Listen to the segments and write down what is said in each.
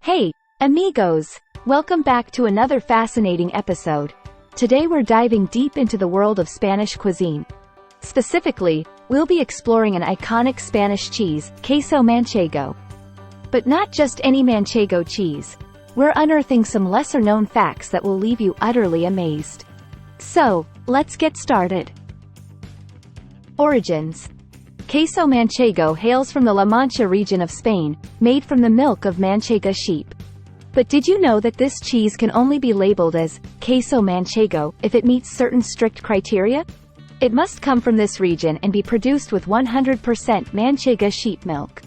Hey, amigos! Welcome back to another fascinating episode. Today we're diving deep into the world of Spanish cuisine. Specifically, we'll be exploring an iconic Spanish cheese, Queso Manchego. But not just any Manchego cheese. We're unearthing some lesser-known facts that will leave you utterly amazed. So, let's get started. Origins. Queso Manchego hails from the La Mancha region of Spain, made from the milk of Manchega sheep. But did you know that this cheese can only be labeled as Queso Manchego if it meets certain strict criteria? It must come from this region and be produced with 100% Manchega sheep milk.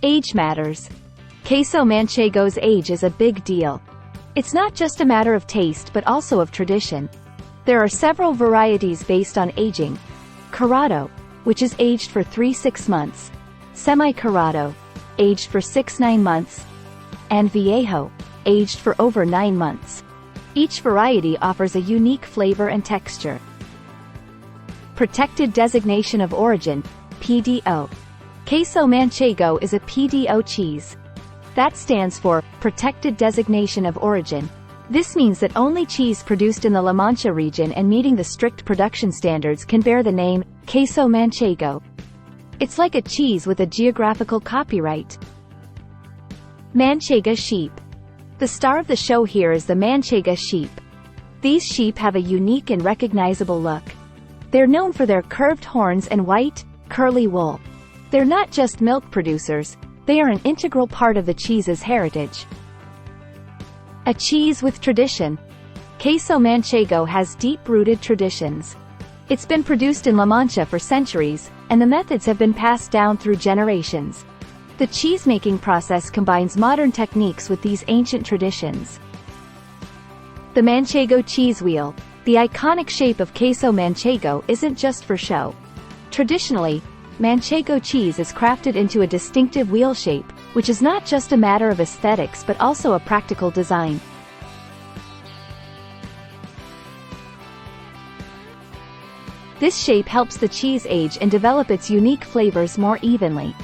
Age matters. Queso Manchego's age is a big deal. It's not just a matter of taste but also of tradition. There are several varieties based on aging. Curado, which is aged for 3-6 months, semi-curado, aged for 6-9 months, and viejo, aged for over 9 months. Each variety offers a unique flavor and texture. Protected Designation of Origin, PDO. Queso Manchego is a PDO cheese. That stands for Protected Designation of Origin. This means that only cheese produced in the La Mancha region and meeting the strict production standards can bear the name Queso Manchego. It's like a cheese with a geographical copyright. Manchega sheep. The star of the show here is the Manchega sheep. These sheep have a unique and recognizable look. They're known for their curved horns and white, curly wool. They're not just milk producers, they are an integral part of the cheese's heritage. A cheese with tradition. Queso Manchego has deep-rooted traditions. It's been produced in La Mancha for centuries, and the methods have been passed down through generations. The cheese-making process combines modern techniques with these ancient traditions. The Manchego cheese wheel. The iconic shape of Queso Manchego isn't just for show. Traditionally, Manchego cheese is crafted into a distinctive wheel shape, which is not just a matter of aesthetics but also a practical design. This shape helps the cheese age and develop its unique flavors more evenly.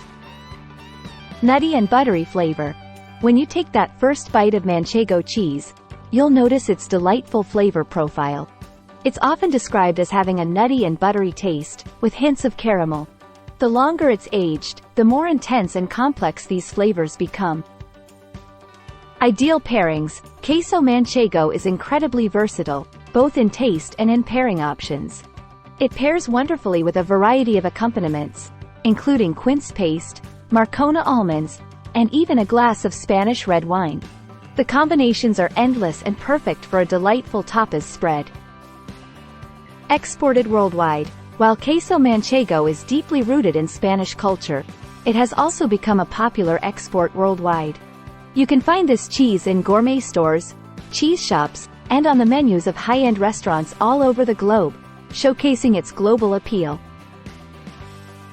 Nutty and buttery flavor. When you take that first bite of Manchego cheese, you'll notice its delightful flavor profile. It's often described as having a nutty and buttery taste, with hints of caramel. The longer it's aged, the more intense and complex these flavors become. Ideal pairings. Queso Manchego is incredibly versatile, both in taste and in pairing options. It pairs wonderfully with a variety of accompaniments, including quince paste, Marcona almonds, and even a glass of Spanish red wine. The combinations are endless and perfect for a delightful tapas spread. Exported worldwide. While Queso Manchego is deeply rooted in Spanish culture, it has also become a popular export worldwide. You can find this cheese in gourmet stores, cheese shops, and on the menus of high-end restaurants all over the globe, showcasing its global appeal.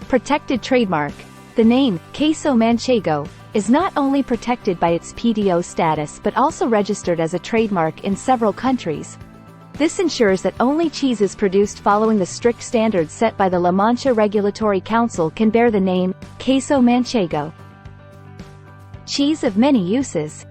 Protected trademark. The name, Queso Manchego, is not only protected by its PDO status but also registered as a trademark in several countries. This ensures that only cheeses produced following the strict standards set by the La Mancha Regulatory Council can bear the name Queso Manchego. Cheese of many uses.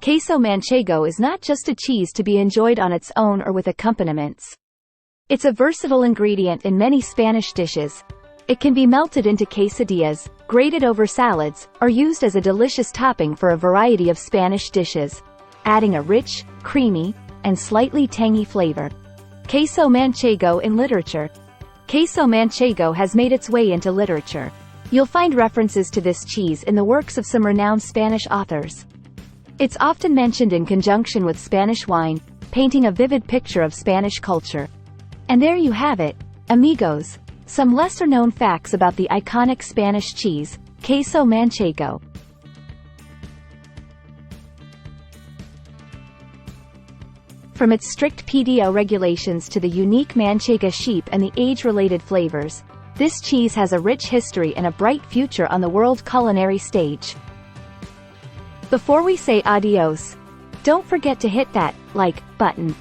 Queso Manchego is not just a cheese to be enjoyed on its own or with accompaniments. It's a versatile ingredient in many Spanish dishes. It can be melted into quesadillas, grated over salads, or used as a delicious topping for a variety of Spanish dishes, adding a rich, creamy, and slightly tangy flavor. Queso Manchego in literature. Queso Manchego has made its way into literature. You'll find references to this cheese in the works of some renowned Spanish authors. It's often mentioned in conjunction with Spanish wine, painting a vivid picture of Spanish culture. And there you have it, amigos. Some lesser-known facts about the iconic Spanish cheese, Queso Manchego. From its strict PDO regulations to the unique Manchega sheep and the age-related flavors, this cheese has a rich history and a bright future on the world culinary stage. Before we say adios, don't forget to hit that like button,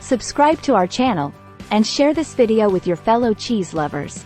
subscribe to our channel, and share this video with your fellow cheese lovers.